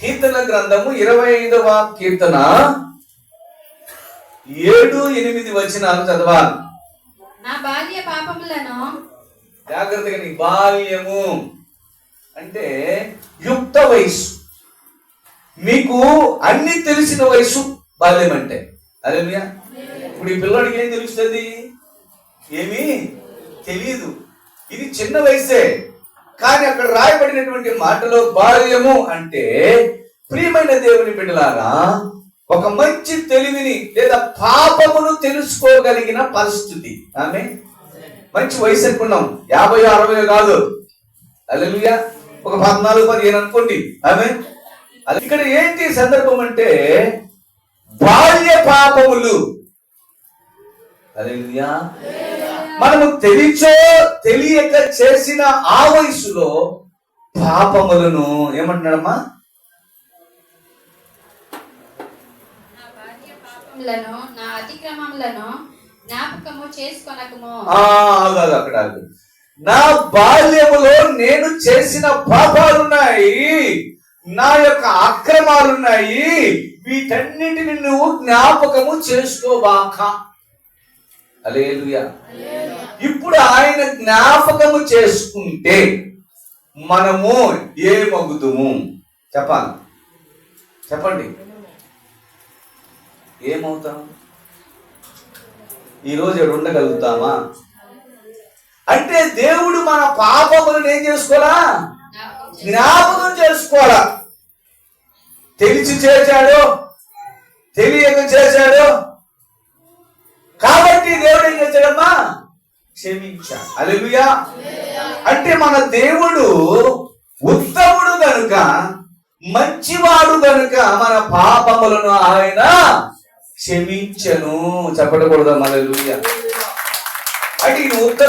కీర్తన గ్రంథము 25వ కీర్తన 7-8 వచనాలు చదవాలి. నా బాల్య పాపములను, జాగ్రత్తగా, నీ బాల్యము అంటే యుక్త వయసు, మీకు అన్ని తెలిసిన వయసు బాల్యం అంటే. హల్లెలూయా. ఇప్పుడు ఈ పిల్లడికి ఏం తెలుస్తుంది? ఏమీ తెలియదు. ఇది చిన్న వయసే, కానీ అక్కడ రాయబడినటువంటి మాటలో బాల్యము అంటే ప్రియమైన దేవుని బిడ్డలారా ఒక మంచి తెలివిని లేదా పాపమును తెలుసుకోగలిగిన పరిస్థితి. ఆమె మంచి వయసు అనుకున్నాం, 50-60 కాదు. హల్లెలూయా. ఒక 14-15 అనుకోండి. ఆమె ఇక్కడ ఏంటి సందర్భం అంటే బాల్య పాపములు. హల్లెలూయా. మనము తెలియక చేసిన ఆ వయసులో పాపములను ఏమంటున్నాడమ్మా? నా బాల్య పాపములను, నా అతిక్రమములను జ్ఞాపకము చేసుకొనకుము. అక్కడ నా బాల్యములో నేను చేసిన పాపాలున్నాయి, నా యొక్క అక్రమాలున్నాయి, వీటన్నిటిని నువ్వు జ్ఞాపకము చేసుకోబాక. హల్లెలూయా. ఇప్పుడు ఆయన జ్ఞాపకము చేసుకుంటే మనము ఏమవుతాము? చెప్పండి, ఏమవుతాం? ఈరోజు ఉండగలుగుతామా? అంటే దేవుడు మన పాపములను ఏం చేసుకోవాలా? జ్ఞాపకం చేసుకోవాలా. తెలిసి చేశాడు, తెలియక చేశాడు, కాబట్టి దేవుడు ఏం చేశాడమ్మా? క్షమించాడు. హల్లెలూయా. అంటే మన దేవుడు ఉత్తముడు గనుక, మంచివాడు గనుక మన పాపములను ఆయన క్షమించను. చెప్పకూడదా? హల్లెలూయా. అంటే